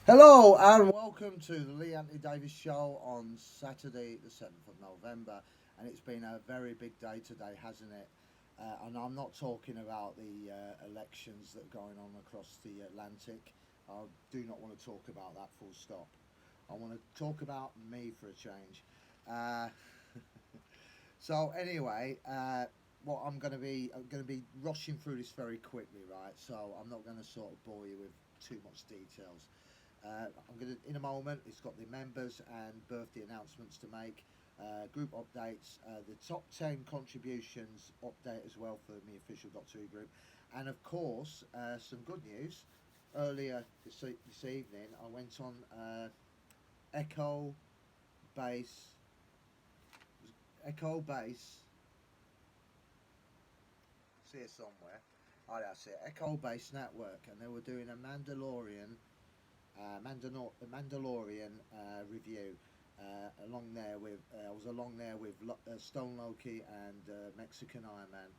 Hello and welcome to the Lee Anthony Davis Show on Saturday, the 7th of November. And it's been a very big day today, hasn't it? And I'm not talking about the elections that are going on across the Atlantic. I do not want to talk about that full stop. I want to talk about me for a change. Uh, so anyway, what I'm going to be rushing through this very quickly, right? So I'm not going to sort of bore you with too much details. I'm going to, in a moment, it's got the members and birthday announcements to make, group updates, the top 10 contributions update as well for the official Doctor Who group, and of course, some good news. Earlier this evening, I went on Echo Base, Echo Base, see it somewhere. Oh, that's it, Echo Base Network, and they were doing a Mandalorian review. Along there with I was along there with Stone Loki and Mexican Iron Man.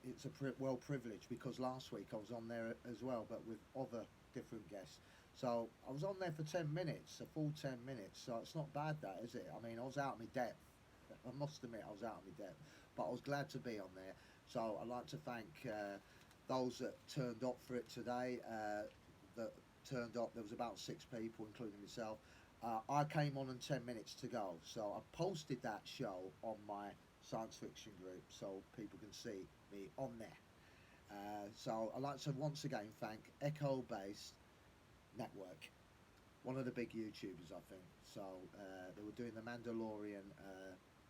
It's a well privileged because last week I was on there as well, but with other different guests. So I was on there for 10 minutes, a full 10 minutes. So it's not bad, that is it? I mean, I was out of my depth. I must admit, I was out of my depth, but I was glad to be on there. So I'd like to thank those that turned up for it today. That turned up. There was about 6 people, including myself. I came on in 10 minutes to go, so I posted that show on my science fiction group so people can see me on there. So I'd like to once again thank Echo Based Network, one of the big YouTubers, I think. So they were doing the Mandalorian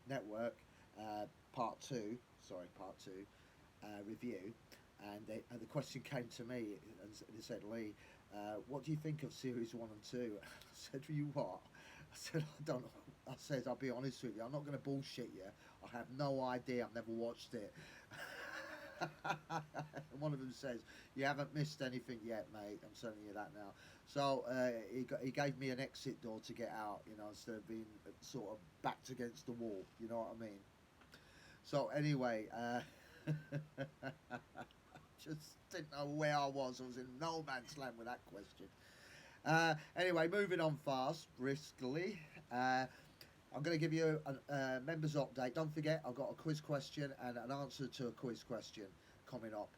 Network part two, part two review, and the question came to me and they said, Lee, what do you think of series one and two? I said, you what? I said, I don't know. I said, I'll be honest with you, I'm not going to bullshit you. I have no idea. I've never watched it. One of them says, "You haven't missed anything yet, mate. I'm telling you that now." So he gave me an exit door to get out, instead of being sort of backed against the wall. You know what I mean? So anyway, just didn't know where I was. I was in no man's land with that question. Anyway, moving on fast, briskly. I'm going to give you a members update. Don't forget, I've got a quiz question and an answer to a quiz question coming up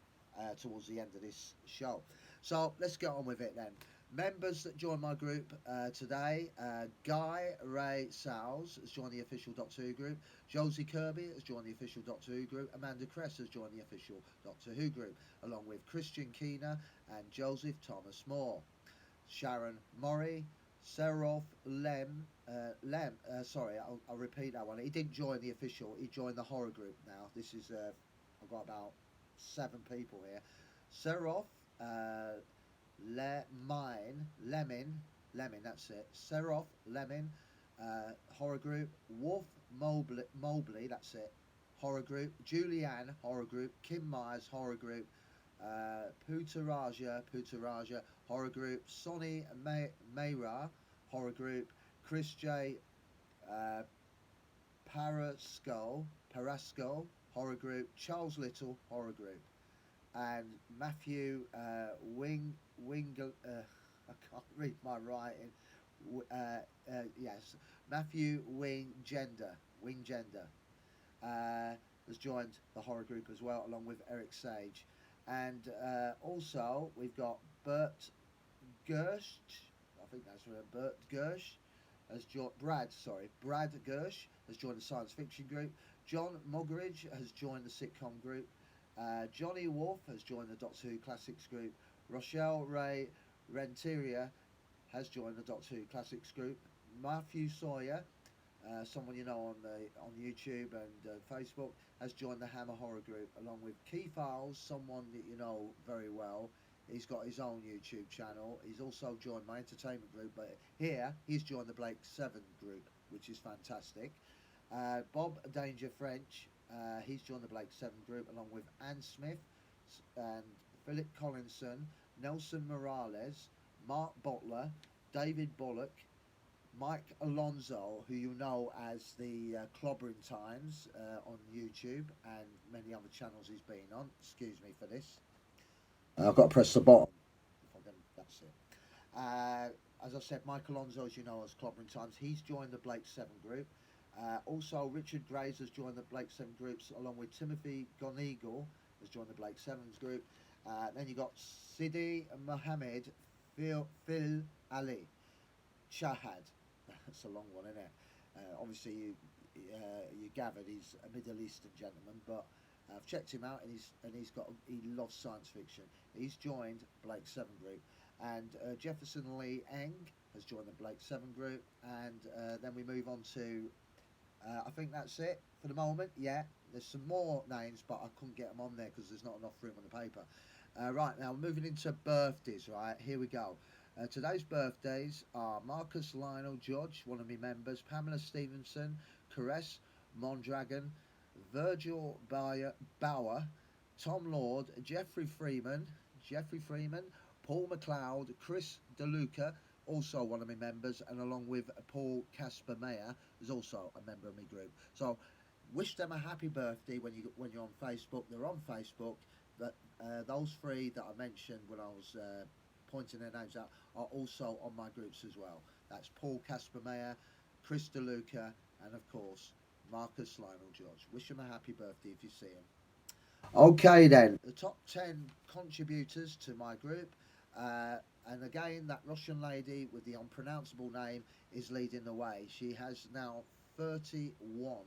towards the end of this show. So let's get on with it then. Members that joined my group today, Guy Ray Sowles has joined the official Doctor Who group. Josie Kirby has joined the official Doctor Who group. Amanda Cress has joined the official Doctor Who group, along with Christian Keener and Joseph Thomas Moore. Sharon Murray, Serov sorry, I'll repeat that one. He didn't join the official, he joined the horror group now. This is, I've got about 7 people here. Serov, Lemon, that's it. Serov, Lemon, horror group. Wolf Mobley, that's it. Horror group. Julianne, horror group. Kim Myers, horror group. Putaraja, horror group. Sonny Mayra, horror group. Chris J. Uh, Parasco, horror group. Charles Little, horror group. And Matthew I can't read my writing. Yes, Matthew Wingender has joined the horror group as well, along with Eric Sage. And also, we've got Bert Gersh. I think that's right. Bert Gersh has joined. Brad Gersh has joined the science fiction group. John Muggeridge has joined the sitcom group. Johnny Wolf has joined the Doctor Who Classics group. Rochelle Ray Renteria has joined the Doctor Who Classics group. Matthew Sawyer, someone you know on YouTube and Facebook, has joined the Hammer Horror group, along with Keith Isles, someone that you know very well. He's got his own YouTube channel. He's also joined my entertainment group, but here he's joined the Blake 7 group, which is fantastic. Bob Danger French, he's joined the Blake 7 group, along with Anne Smith and Philip Collinson, Nelson Morales, Mark Butler, David Bullock, Mike Alonso, who you know as the Clobbering Times on YouTube and many other channels he's been on. Excuse me for this. I've got to press the bottom. If I can, that's it. As I said, Michael Alonso, as you know, as Clobbering Times, he's joined the Blake 7 group. Also, Richard Grays has joined the Blake 7 groups, along with Timothy Goneagle has joined the Blake 7's group. Then you got Sidi Mohammed Phil Ali Shahad. That's a long one, isn't it? Obviously, you gathered he's a Middle Eastern gentleman, but I've checked him out, and he loves science fiction. He's joined Blake 7 group, and Jefferson Lee Eng has joined the Blake 7 group, and then we move on to I think that's it for the moment. Yeah, there's some more names, but I couldn't get them on there because there's not enough room on the paper. Right, now moving into birthdays. Right, here we go. Today's birthdays are Marcus Lionel Judge, one of my members, Pamela Stevenson, Caress Mondragon, Virgil Bauer, Tom Lord, Jeffrey Freeman, Paul McLeod, Chris DeLuca, also one of my members, and along with Paul Casper Mayer, is also a member of my group. So wish them a happy birthday when you're on Facebook. They're on Facebook, but those three that I mentioned when I was pointing their names out are also on my groups as well. That's Paul Casper Mayer, Chris DeLuca, and of course Marcus Lionel George. Wish them a happy birthday if you see them. Okay then, the top 10 contributors to my group, and again that Russian lady with the unpronounceable name is leading the way. She has now 31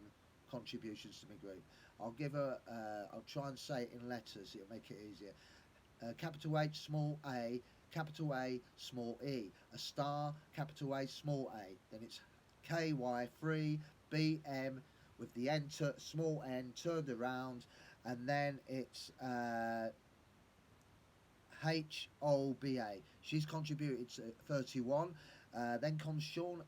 contributions to my group. I'll give her, I'll try and say it in letters, it'll make it easier. Capital H, small a, capital A, small e, a star, capital A, small a, then it's KY3 BM with the enter, small n, turned around, and then it's HOBA. She's contributed 31. Then comes Sean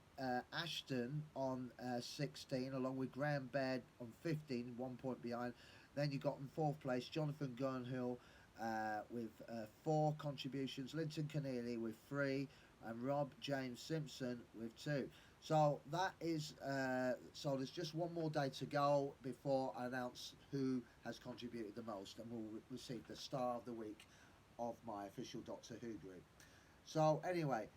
Ashton on 16, along with Graham Baird on 15, 1 point behind. Then you got in fourth place Jonathan Gurnhill with 4 contributions, Linton Keneally with 3, and Rob James Simpson with 2. So that is so there's just one more day to go before I announce who has contributed the most, and will receive the Star of the Week of my official Doctor Who group. So anyway,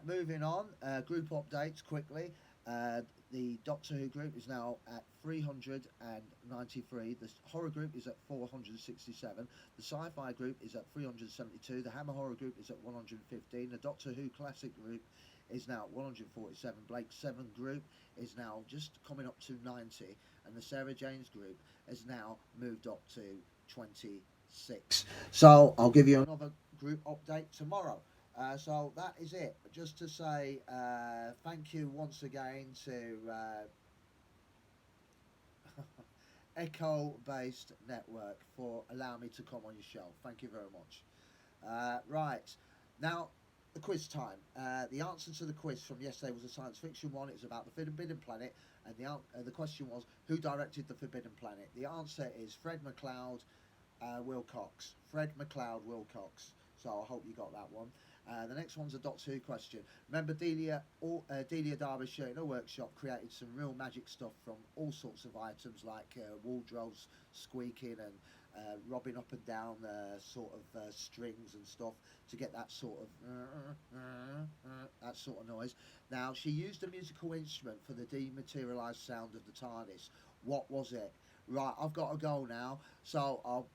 moving on, group updates quickly. The Doctor Who group is now at 393. The horror group is at 467. The sci-fi group is at 372. The Hammer Horror group is at 115. The Doctor Who classic group is now at 147. Blake 7 group is now just coming up to 90. And the Sarah Janes group has now moved up to 26. So I'll give you another group update tomorrow. So that is it. Just to say thank you once again to Echo Based Network for allowing me to come on your show. Thank you very much. Right, now the quiz time. The answer to the quiz from yesterday was a science fiction one. It was about the Forbidden Planet, and the question was, who directed the Forbidden Planet? The answer is Fred MacLeod Wilcox. Fred MacLeod Wilcox. So I hope you got that one. The next one's a Doctor Who question. Remember Delia Derbyshire in her workshop created some real magic stuff from all sorts of items like wardrobes squeaking and rubbing up and down sort of strings and stuff to get that sort of noise. Now she used a musical instrument for the dematerialised sound of the TARDIS. What was it? Right, I've got to go now, so I'll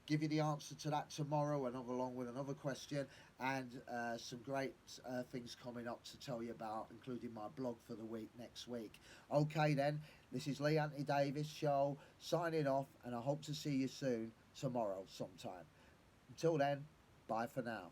give you the answer to that tomorrow, and along with another question and some great things coming up to tell you about, including my blog for the week next week. Okay then, this is Lee Anthony Davis show signing off, and I hope to see you soon tomorrow sometime. Until then, bye for now.